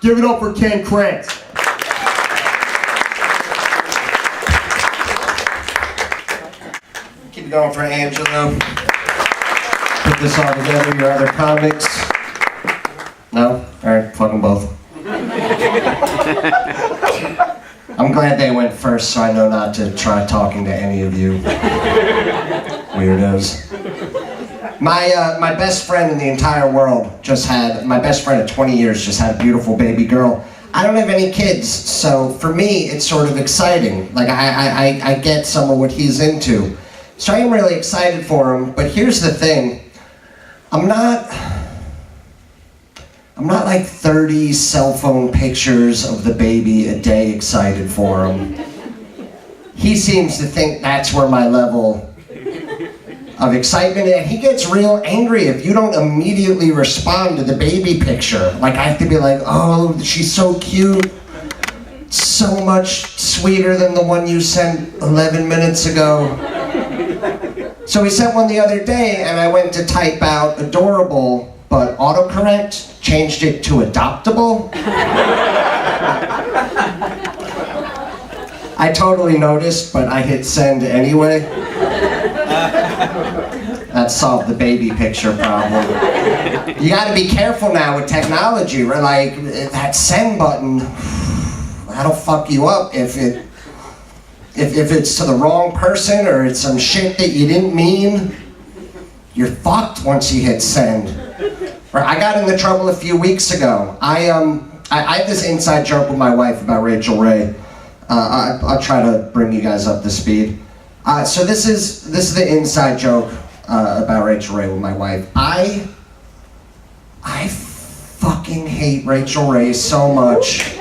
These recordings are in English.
Give it up for Ken Krantz. Keep it going for Angelo. Put this all together, your other comics. No? Alright, fuck them both. I'm glad they went first so I know not to try talking to any of you weirdos. My best friend in the entire world my best friend of 20 years just had a beautiful baby girl. I don't have any kids, so for me it's sort of exciting. Like I get some of what he's into. So I am really excited for him, but here's the thing. I'm not like 30 cell phone pictures of the baby a day excited for him. He seems to think that's where my level of excitement, and he gets real angry if you don't immediately respond to the baby picture. Like I have to be like, oh, she's so cute, so much sweeter than the one you sent 11 minutes ago. So he sent one the other day, and I went to type out adorable, but autocorrect changed it to adoptable. I totally noticed, but I hit send anyway. That solved the baby picture problem. You gotta be careful now with technology, right? Like, that send button, that'll fuck you up if it's to the wrong person or it's some shit that you didn't mean. You're fucked once you hit send. I got into trouble a few weeks ago. I have this inside joke with my wife about Rachel Ray. I'll try to bring you guys up to speed. So this is the inside joke about Rachel Ray with my wife. I fucking hate Rachel Ray so much.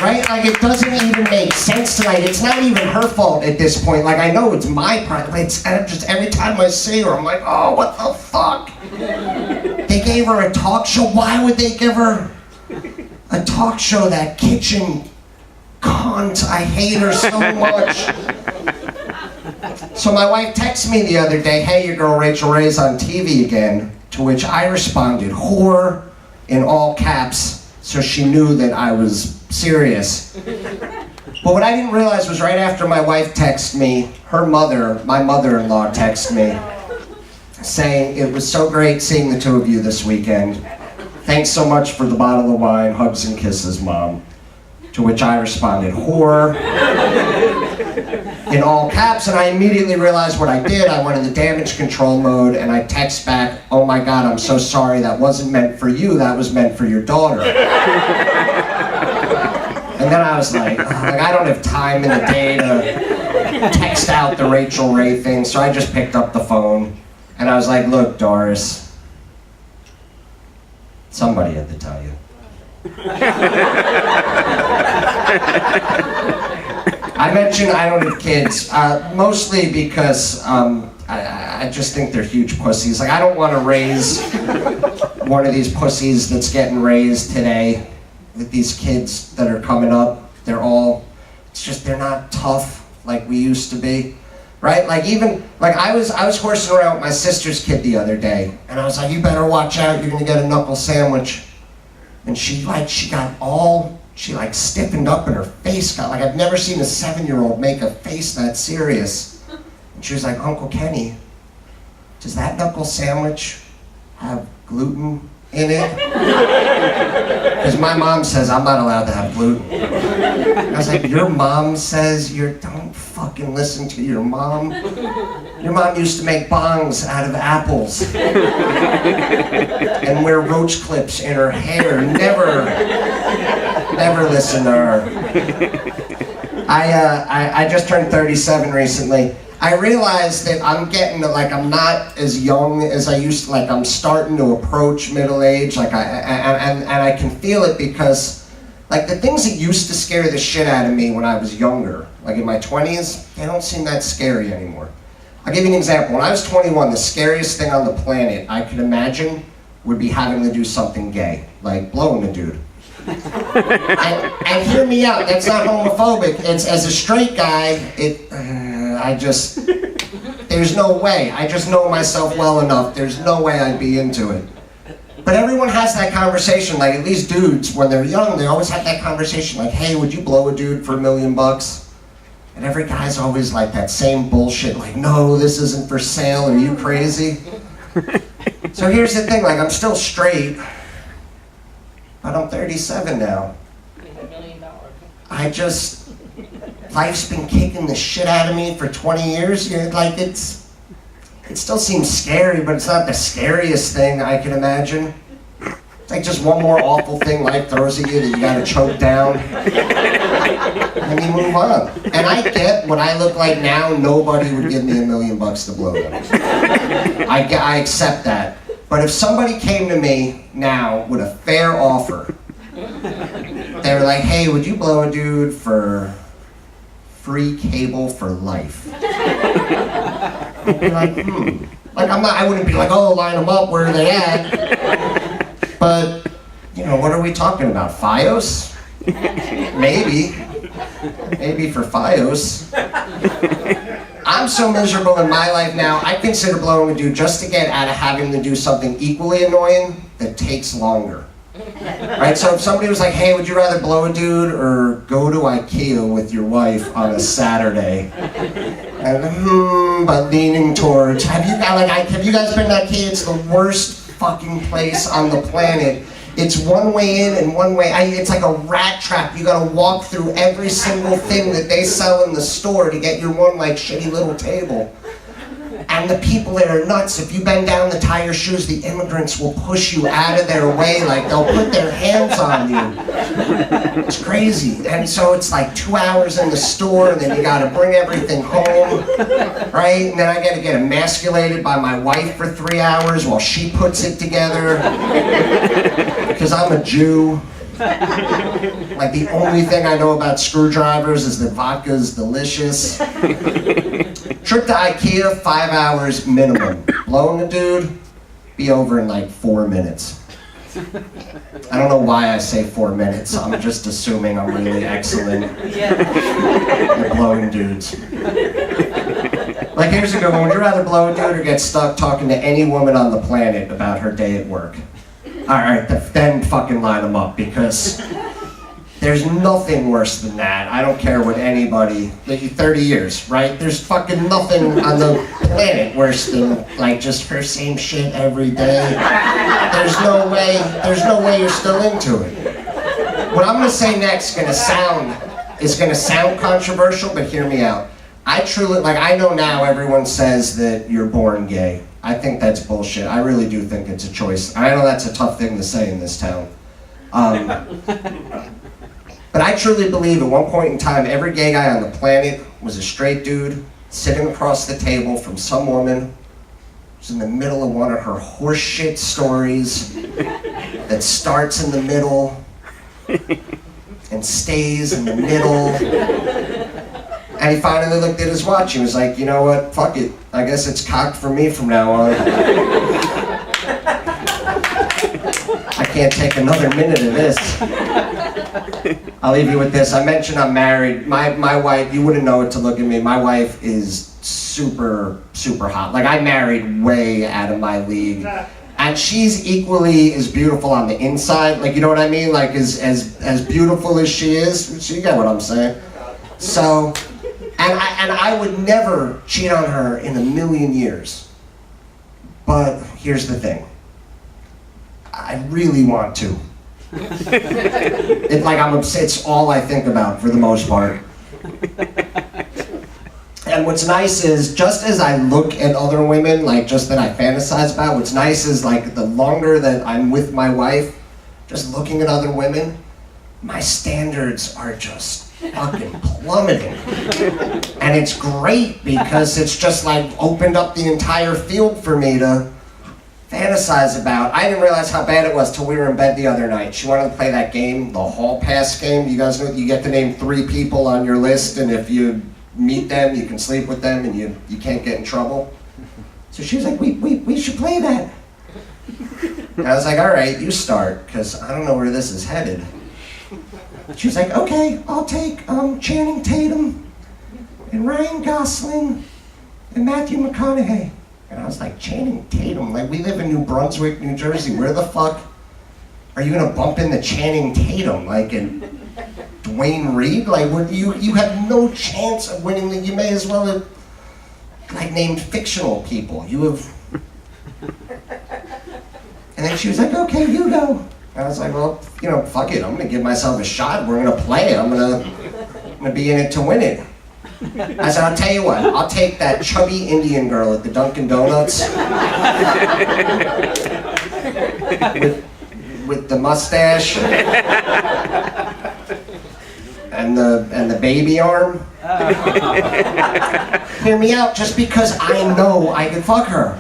Right? Like, it doesn't even make sense tonight. It's not even her fault at this point. Like, I know it's my problem. It's just every time I see her, I'm like, oh, what the fuck? They gave her a talk show. Why would they give her a talk show? That kitchen cunt. I hate her so much. So my wife texted me the other day, hey, your girl Rachel Ray's on TV again, to which I responded, whore, in all caps, so she knew that I was serious. But what I didn't realize was right after my wife texted me, my mother-in-law texted me, saying, it was so great seeing the two of you this weekend. Thanks so much for the bottle of wine, hugs and kisses, Mom. To which I responded, whore, in all caps, and I immediately realized what I did. I went into damage control mode, and I text back, oh my God, I'm so sorry, that wasn't meant for you, that was meant for your daughter. And then I was like, I don't have time in the day to text out the Rachel Ray thing, so I just picked up the phone, and I was like, look, Doris, somebody had to tell you. I mentioned I don't have kids, mostly because I just think they're huge pussies. Like, I don't want to raise one of these pussies that's getting raised today with these kids that are coming up. They're not tough like we used to be, right? Like I was horsing around with my sister's kid the other day, and I was like, you better watch out, you're gonna get a knuckle sandwich. And she stiffened up and her face got, I've never seen a 7-year-old make a face that serious. And she was like, Uncle Kenny, does that knuckle sandwich have gluten in it? Because my mom says I'm not allowed to have gluten. I was like, your mom says don't fucking listen to your mom. Your mom used to make bongs out of apples and wear roach clips in her hair. Never listen to her. I just turned 37 recently. I realized that I'm getting to, I'm not as young as I used to, I'm starting to approach middle age, and I can feel it because, the things that used to scare the shit out of me when I was younger, in my 20s, they don't seem that scary anymore. I'll give you an example. When I was 21, the scariest thing on the planet I could imagine would be having to do something gay, like blowing a dude. And hear me out, that's not homophobic. It's, as a straight guy, there's no way. I just know myself well enough. There's no way I'd be into it. But everyone has that conversation, like at least dudes, when they're young, they always have that conversation, like, hey, would you blow a dude for $1 million? And every guy's always like that same bullshit, like, no, this isn't for sale, are you crazy? So here's the thing, like, I'm still straight, but I'm 37 now. $1 million. Life's been kicking the shit out of me for 20 years. Like, it still seems scary, but it's not the scariest thing I can imagine. It's like just one more awful thing life throws at you that you gotta choke down. And you move on. And I get what I look like now, nobody would give me $1 million to blow them. I accept that. But if somebody came to me now with a fair offer, they were like, hey, would you blow a dude for free cable for life? I'd be like, Like, I wouldn't be like, oh, line them up, where are they at? But, you know, what are we talking about? FiOS? Maybe for FiOS. I'm so miserable in my life now, I consider blowing a dude just to get out of having to do something equally annoying that takes longer. Right, so if somebody was like, hey, would you rather blow a dude or go to IKEA with your wife on a Saturday? And but leaning towards, have you guys been to IKEA? It's the worst fucking place on the planet. It's one way in and one way out. It's like a rat trap. You gotta walk through every single thing that they sell in the store to get your one like shitty little table. And the people there are nuts. If you bend down to tie your shoes, the immigrants will push you out of their way, like they'll put their hands on you. It's crazy. And so it's like 2 hours in the store, and then you gotta bring everything home, right? And then I gotta get emasculated by my wife for 3 hours while she puts it together. Because I'm a Jew. Like, the only thing I know about screwdrivers is that vodka is delicious. Trip to IKEA, 5 hours minimum. Blowing a dude, be over in like 4 minutes. I don't know why I say 4 minutes. I'm just assuming I'm really excellent at blowing dudes. Like, here's a good one. Would you rather blow a dude or get stuck talking to any woman on the planet about her day at work? Alright, then fucking line them up, because there's nothing worse than that. I don't care what anybody, 30 years, right? There's fucking nothing on the planet worse than, like, just her same shit every day. There's no way you're still into it. What I'm gonna say next is gonna sound controversial, but hear me out. I truly, like, I know now everyone says that you're born gay. I think that's bullshit. I really do think it's a choice. I know that's a tough thing to say in this town. But I truly believe at one point in time, every gay guy on the planet was a straight dude sitting across the table from some woman who's in the middle of one of her horseshit stories that starts in the middle and stays in the middle. And he finally looked at his watch. He was like, you know what? Fuck it. I guess it's cocked for me from now on. I can't take another minute of this. I'll leave you with this. I mentioned I'm married. My wife, you wouldn't know it to look at me. My wife is super, super hot. Like, I married way out of my league. And she's equally as beautiful on the inside. Like, you know what I mean? Like, as beautiful as she is. You get what I'm saying? So, and I would never cheat on her in a million years. But here's the thing. I really want to. It's all I think about for the most part. And what's nice is, just as I look at other women, like, just that I fantasize about, what's nice is, like, the longer that I'm with my wife, just looking at other women, my standards are just fucking plummeting. And it's great, because it's just like opened up the entire field for me to fantasize about. I didn't realize how bad it was till we were in bed the other night. She wanted to play that game, the hall pass game. You guys know you get to name 3 people on your list, and if you meet them, you can sleep with them, and you can't get in trouble. So she was like, we should play that. And I was like, all right, you start, because I don't know where this is headed. She was like, okay, I'll take Channing Tatum and Ryan Gosling and Matthew McConaughey. And I was like, Channing Tatum? Like, we live in New Brunswick, New Jersey. Where the fuck are you gonna bump into Channing Tatum? Like, in Dwayne Reed? Like, you have no chance of winning. You may as well have, like, named fictional people. You have... And then she was like, okay, you go. And I was like, well, you know, fuck it. I'm gonna give myself a shot. We're gonna play it. I'm gonna be in it to win it. I said, I'll tell you what, I'll take that chubby Indian girl at the Dunkin' Donuts with the mustache and the baby arm. Hear me out, just because I know I can fuck her.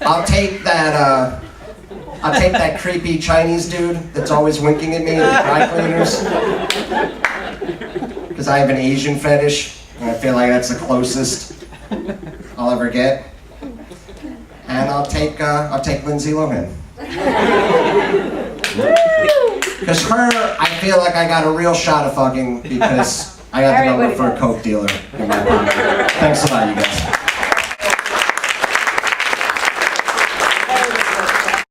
I'll take that creepy Chinese dude that's always winking at me at the dry cleaners. Because I have an Asian fetish, and I feel like that's the closest I'll ever get. And I'll take Lindsay Lohan. Because her, I feel like I got a real shot of fucking because I got the number for a coke dealer in my pocket. Thanks a lot, you guys.